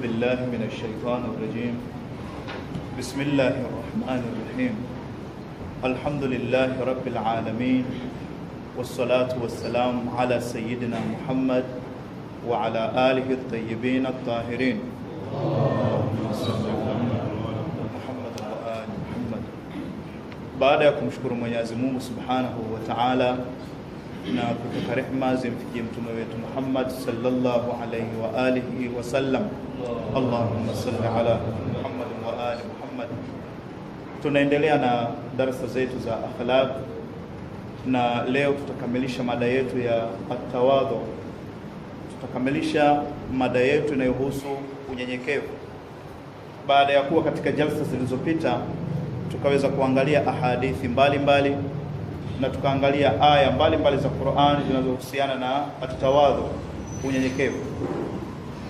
بالله من الشيطان الرجيم. بسم الله الرحمن الرحيم. الحمد لله رب العالمين، والصلاة والسلام على سيدنا محمد وعلى آله الطيبين الطاهرين. Baada ya kumshukuru Mwenyezi Mungu Subhanahu wa Ta'ala na kutaka rehema zimfikie mtume wetu Muhammad sallallahu alayhi wa alihi wa sallam, Allahumma salli ala Muhammad wa ali Muhammad. Tunaendelea na darasa zetu za akhlaq, na leo tutakamilisha mada yetu ya at-tawadhu. Tutakamilisha mada yetu inayohusu unyenyekevu. Baada ya kuwa katika jalsa zilizopita tukaweza kuangalia ahadithi mbalimbali na tukaangalia aya mbalimbali za Qur'an zinazohusiana na at-tawadhu, unyenyekevu.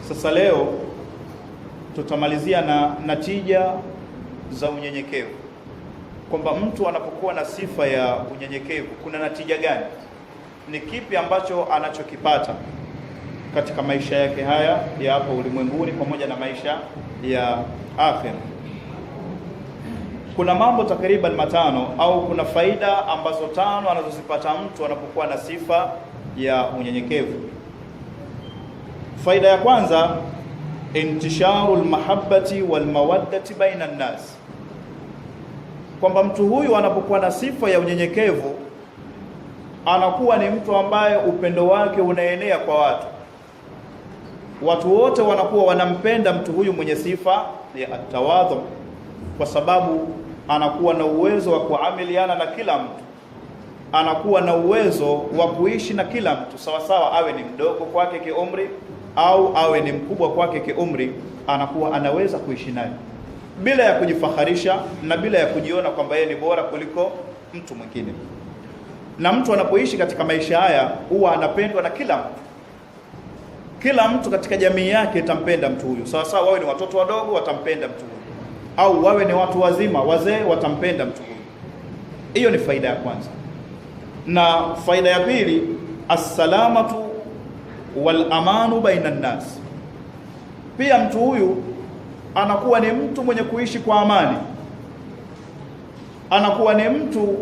Sasa leo tutamalizia na natija za unyenyekevu, kwamba mtu anapokuwa na sifa ya unyenyekevu kuna natija gani, ni kipi ambacho anachokipata katika maisha yake haya ya hapa ulimwenguni pamoja na maisha ya akhira. Kuna mambo takriban matano au kuna faida ambazo tano anazozipata mtu anapokuwa na sifa ya unyenyekevu. Faida ya kwanza, intisharul mahabbati wal mawaddati baina an-nas, kwamba mtu huyu anapokuwa na sifa ya unyenyekevu anakuwa ni mtu ambaye upendo wake unaenea kwa watu. Watu wote wanakuwa wanampenda mtu huyu mwenye sifa ya at-tawadhu, kwa sababu anakuwa na uwezo wa kuamiliana na kila mtu, anakuwa na uwezo wa kuishi na kila mtu sawa sawa, awe ni mdogo kwake kiumri au awe ni mkubwa kwake kiumri, anakuwa anaweza kuishi naye bila ya kujifaharisha na bila ya kujiona kwamba yeye ni bora kuliko mtu mwingine. Na mtu anapoishi katika maisha haya huwa anapendwa na kila mtu. Kila mtu katika jamii yake itampenda mtu huyu sawa sawa, wawe ni watoto wadogo watampenda mtu huyu, au wawe ni watu wazima wazee watampenda mtu huyu. Hiyo ni faida ya kwanza. Na faida ya pili, as-salamatu wal amanu baina an-nas, pia mtu huyu anakuwa ni mtu mwenye kuishi kwa amani, anakuwa ni mtu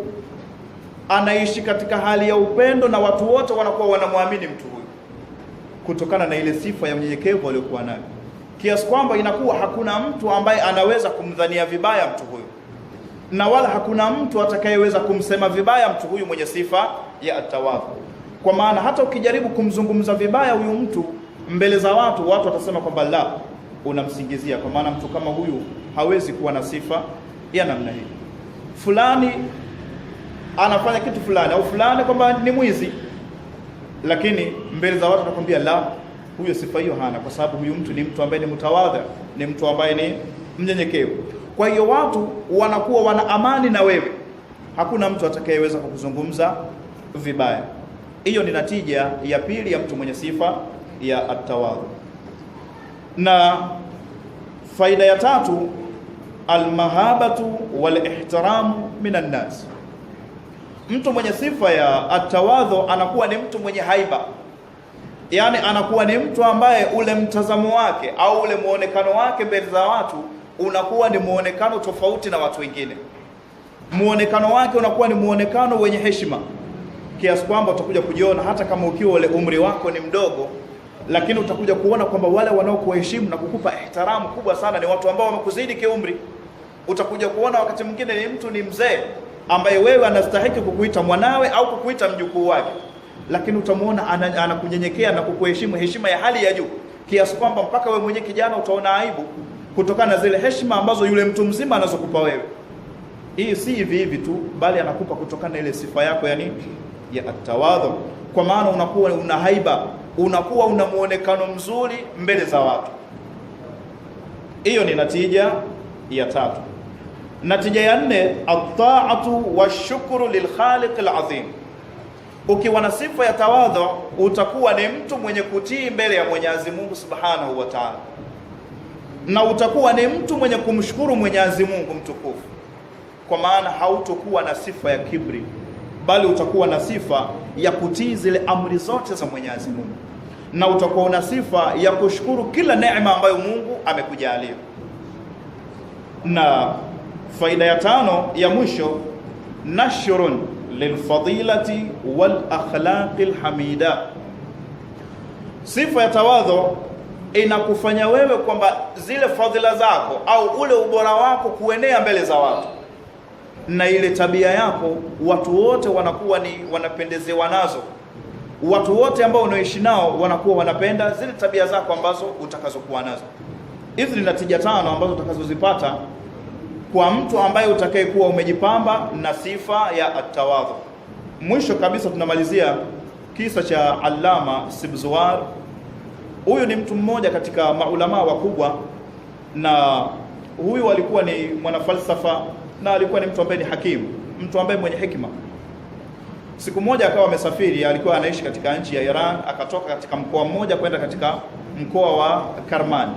anaishi katika hali ya upendo na watu wote wanakuwa wanamwamini mtu huyu kutokana na ile sifa ya unyenyekevu aliyokuwa nayo, kiasi kwamba inakuwa hakuna mtu ambaye anaweza kumdhania vibaya mtu huyu, na wala hakuna mtu atakayeweza kumsema vibaya mtu huyu mwenye sifa ya at-tawadhu. Kwa maana hata ukijaribu kumzungumza vibaya huyu mtu mbele za watu, watu watasema kwamba la, unamsingizia, kwa maana mtu kama huyu hawezi kuwa na sifa ya namna hii. Fulani anafanya kitu fulani au fulani kwamba ni mwizi, lakini mbele za watu atakwambia la, huyo sifa hiyo hana, kwa sababu huyu mtu ni mtu ambaye ni mtawadha, ni mtu ambaye ni mnyenyekevu. Kwa hiyo watu wanakuwa wana amani na wewe, hakuna mtu atakayeweza kukuzungumza vibaya. Hiyo ni natija ya pili ya mtu mwenye sifa ya at-tawadhu. Na faida ya tatu, almahabatu wal ihtiramu minan nas, mtu mwenye sifa ya at-tawadhu anakuwa ni mtu mwenye haiba, yani anakuwa ni mtu ambaye ule mtazamo wake au ule muonekano wake mbele za watu unakuwa ni muonekano tofauti na watu wengine. Muonekano wake unakuwa ni muonekano wenye heshima, kiasi kwamba utakuja kujiona hata kama ukiwa ule umri wako ni mdogo, lakini utakuja kuona kwamba wale wanaokuheshimu na kukupa ihtiramu kubwa sana ni watu ambao wamekuzidi kiumri. Utakuja kuona wakati mwingine ni mtu ni mzee ambaye wewe anastahili kukuita mwanawe au kukuita mjukuu wake, lakini utamuona anakunyenyekea na kukuheshimu heshima ya hali ya juu, kiasi kwamba mpaka wewe mwenyewe kijana utaona aibu kutokana na zile heshima ambazo yule mtu mzima anazokupa wewe. Hii si hivi hivi tu, bali anakupa kutokana na ile sifa yako yani ya at-tawadhu, kwa maana unakuwa una haiba, unakuwa una muonekano mzuri mbele za watu. Hiyo ni natija ya tatu. Natija ya nne, at-ta'atu wash-shukru lil-khaliq al-azim. Ukiwa na sifa ya tawadhu utakuwa ni mtu mwenye kutii mbele ya Mwenyezi Mungu Subhanahu wa Ta'ala, na utakuwa ni mtu mwenye kumshukuru Mwenyezi Mungu mtukufu, kwa maana hautokuwa na sifa ya kibri, bali utakuwa na sifa ya kutii zile amri zote za Mwenyezi Mungu. na utakuwa una sifa ya kushukuru kila neema ambayo Mungu amekujalia. Na faida ya tano ya mwisho, nashrun lilfadilati wal akhlaqil hamida. Sifa ya tawadhu inakufanya wewe kwamba zile fadhila zako au ule ubora wako kuenea mbele za watu, na ile tabia yako watu wote wanakuwa ni wanapendezewa nazo. Watu wote ambao unaishi nao wanakuwa wanapenda zile tabia zako ambazo utakazokuwa nazo. Hizi ni natija tano ambazo utakazozipata kwa mtu ambaye utakayekuwa umejipamba na sifa ya at-tawadhu. Mwisho kabisa tunamalizia kisa cha Allama Sibzuwar. Huyu ni mtu mmoja katika maulama wakubwa, na huyu alikuwa ni mwanafalsafa na alikuwa ni mtu ambaye ni hakimu, mtu ambaye mwenye hikima. Siku moja akawa amesafiri, alikuwa anaishi katika nchi ya Iran, akatoka katika mkoa mmoja kwenda katika mkoa wa Karman.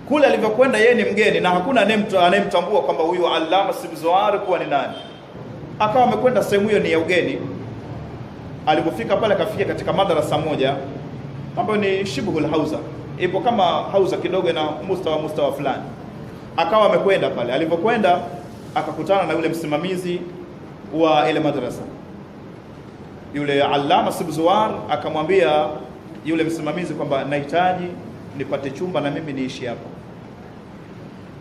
Kule alivyokwenda yeye ni mgeni na hakuna anayemtambua kwamba huyu Allama Sibzuwar kuwa ni nani. Akawa amekwenda sehemu hiyo ni ya ugeni. Alipofika pale akafika katika madrasa moja ambayo ni shibhul hauza, ipo kama hauza kidogo na mustawa fulani. Akawa amekwenda pale, alipokwenda akakutana na yule msimamizi wa ile madrasa. Yule Allama Sibzuwar akamwambia yule msimamizi kwamba nahitaji nipate chumba na mimi niishi hapa.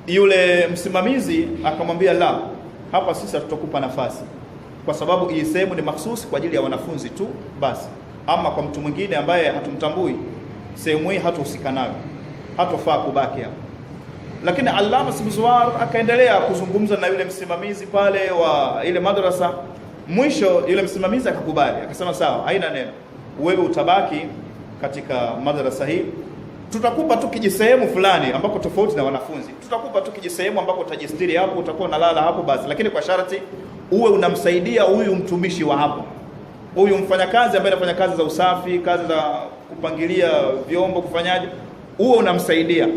Yule msimamizi akamwambia la, hapa sisi hatutakupa nafasi, kwa sababu hii sehemu ni mahsusi kwa ajili ya wanafunzi tu basi, ama kwa mtu mwingine ambaye hatumtambui sehemu hii hatohusika nayo, hatofaa kubaki hapa. Lakini Allama Sibzuwar akaendelea kuzungumza na yule msimamizi pale wa ile madrasa. Mwisho yule msimamizi akakubali, akasema sawa, haina neno, wewe utabaki katika madrasa hii, tutakupa tu kijisehemu fulani ambako tofauti na wanafunzi, tutakupa tu kijisehemu ambako utajistiri hapo, utakuwa unalala hapo basi, lakini kwa sharti uwe unamsaidia huyu mtumishi wa hapo, huyu mfanyakazi ambaye anafanya kazi za usafi, kazi za kupangilia vyombo, kufanyaje, uwe unamsaidia.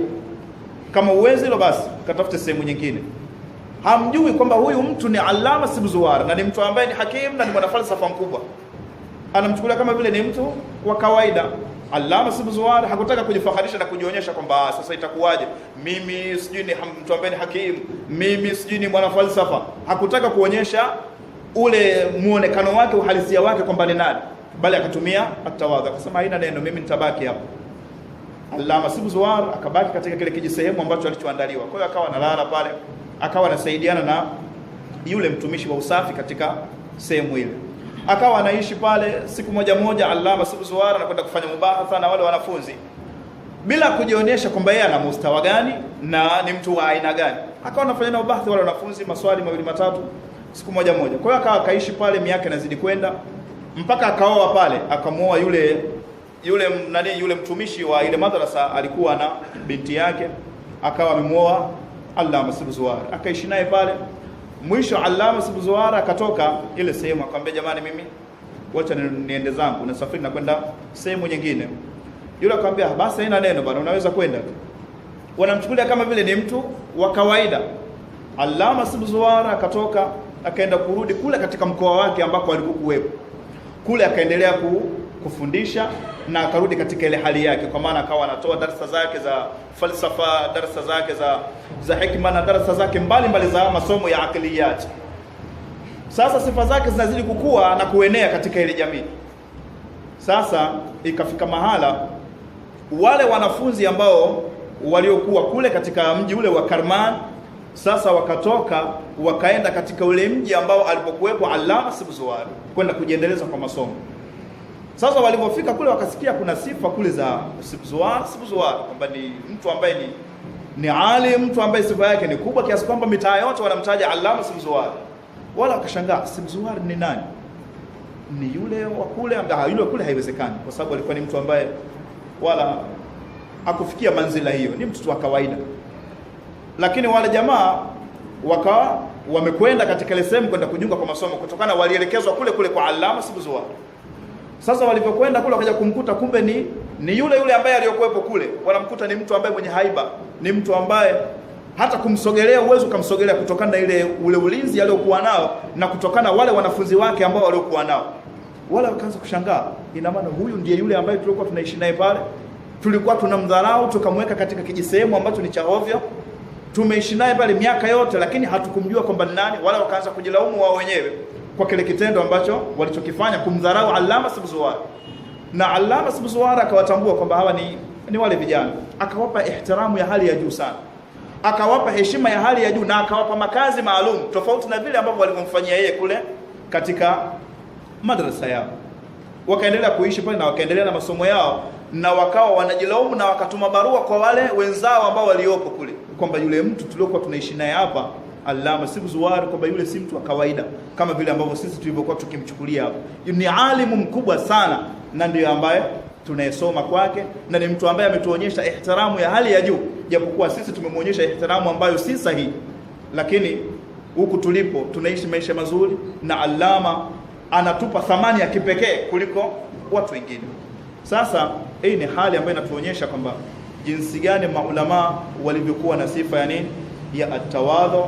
Kama uwezi hilo basi katafute sehemu nyingine. Hamjui kwamba huyu mtu ni Allama Sibzuwar na ni mtu ambaye ni hakim na ni mwanafalsafa mkubwa, anamchukulia kama vile ni mtu wa kawaida. Allama Sibzuwar hakutaka kujifaharisha na kujionyesha kwamba sasa itakuwaje, mimi sijui ni mtu ambaye ni hakim, mimi sijui ni mwanafalsafa. Hakutaka kuonyesha ule muonekano wake, uhalisia wake kwamba ni nani, bali akatumia at-tawadhu, akasema haina neno, mimi nitabaki hapo. Allama Sibzuwar akabaki katika kile kijisehemu ambacho alichoandaliwa. Kwa hiyo akawa analala pale, akawa anasaidiana na yule mtumishi wa usafi katika sehemu ile. Akawa anaishi pale. Siku moja Allama Sibzuwar anakwenda kufanya mubahatha na wale wanafunzi bila kujionyesha kwamba yeye ana mustawa gani na ni mtu wa aina gani. Akawa anafanya mubahatha wale wanafunzi maswali mawili matatu siku moja. Kwa hiyo akawa akaishi pale, miaka inazidi kwenda mpaka akaoa pale, akamuoa yule mtumishi wa ile madrasa, alikuwa na binti yake, akawa amemuoa Allama Sibzuwar, akaishi naye pale. Mwisho Allama Sibzuwar akatoka ile sehemu, akamwambia jamani, mimi wacha niende zangu, nasafiri na kwenda sehemu nyingine. Yule akamwambia basi haina neno bwana, unaweza kwenda. Wanamchukulia kama vile ni mtu wa kawaida. Allama Sibzuwar akatoka akaenda kurudi kule katika mkoa wake ambako alikuwepo. Kule akaendelea kufundisha na akarudi katika ile hali yake, kwa maana akawa anatoa darasa zake za falsafa, darasa zake za hikma na darasa zake mbalimbali za masomo ya akiliyat. Sasa sifa zake zinazidi kukua na kuenea katika ile jamii. Sasa ikafika mahala wale wanafunzi ambao waliokuwa kule katika mji ule wa Karman, sasa wakatoka wakaenda katika ule mji ambao alipokuwepo Allama Sibzuwar kwenda kujiendeleza kwa masomo. Sasa walipofika kule wakasikia kuna sifa kule za Sibzuwar kwamba ni mtu ambaye ni alim, mtu ambaye sifa yake ni kubwa kiasi kwamba mitaa yote wanamtaja Allama Sibzuwar. Wala wakashangaa, Sibzuwar ni nani? Ni yule wa kule? Yule wa kule haiwezekani, kwa sababu alikuwa ni mtu ambaye wala hakufikia manzila hiyo, ni mtu wa kawaida. Lakini wale jamaa wakawa wamekwenda katika ile sehemu kwenda kujiunga kwa masomo, kutokana walielekezwa kule kwa Allama Sibzuwar. Sasa walipokwenda kule wakaja kumkuta kumbe ni yule ambaye aliyokuwepo kule. Wanamkuta ni mtu ambaye mwenye haiba, ni mtu ambaye hata kumsogelea uwezo kumsogelea, kutokana na ule ulinzi aliokuwa nao na kutokana wale wanafunzi wake ambao waliokuwa nao. Wala wakaanza kushangaa, ina maana huyu ndiye yule ambaye tulikuwa tunaishi naye pale, tulikuwa tunamdharau tukamweka katika kijisehemu ambacho ni cha ovyo, tumeishi naye pale miaka yote, lakini hatukumjua kwamba ni nani. Wala wakaanza kujilaumu wao wenyewe kwa kile kitendo ambacho walichokifanya, kumdharau Allama Sibzuwar. Na Allama Sibzuwar akawatambua kwamba hawa ni wale vijana, akawapa ihtiramu ya hali ya juu sana, akawapa heshima ya hali ya juu, na akawapa makazi maalum tofauti na vile ambavyo walivyomfanyia yeye kule katika madrasa yao. Wakaendelea kuishi pale na wakaendelea na masomo yao, na wakawa wanajilaumu na wakatuma barua kwa wale wenzao ambao waliopo kule kwamba yule mtu tuliokuwa tunaishi naye hapa Allama Sibzuwar, kwamba yule si mtu wa kawaida kama vile ambavyo sisi tulivyokuwa tukimchukulia hapa. Ni alimu mkubwa sana, na ndiyo ambaye tunayesoma kwake, na ni mtu ambaye ametuonyesha ihtiramu ya hali ya juu, japokuwa sisi tumemwonyesha ihtiramu ambayo si sahihi, lakini huku tulipo tunaishi maisha mazuri, na Allama anatupa thamani ya kipekee kuliko watu wengine. Sasa hii ni hali ambayo inatuonyesha kwamba jinsi gani maulama walivyokuwa na sifa ya nini, ya atawadhu,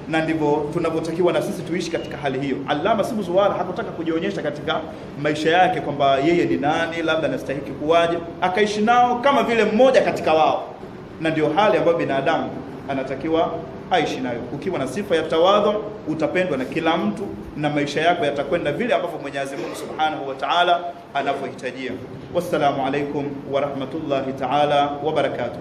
na ndivyo tunavyotakiwa na sisi tuishi katika hali hiyo. Allama Sibzuwar hakutaka kujionyesha katika maisha yake kwamba yeye ni nani, labda anastahili kuwaje, akaishi nao kama vile mmoja katika wao, na ndio hali ambayo binadamu anatakiwa aishi nayo. Ukiwa na sifa ya tawadhu utapendwa na kila mtu, na maisha yako yatakwenda vile ambavyo Mwenyezi Mungu Subhanahu wa Ta'ala anavyohitajia. Wassalamu alaikum wa rahmatullahi ta'ala wa barakatuh.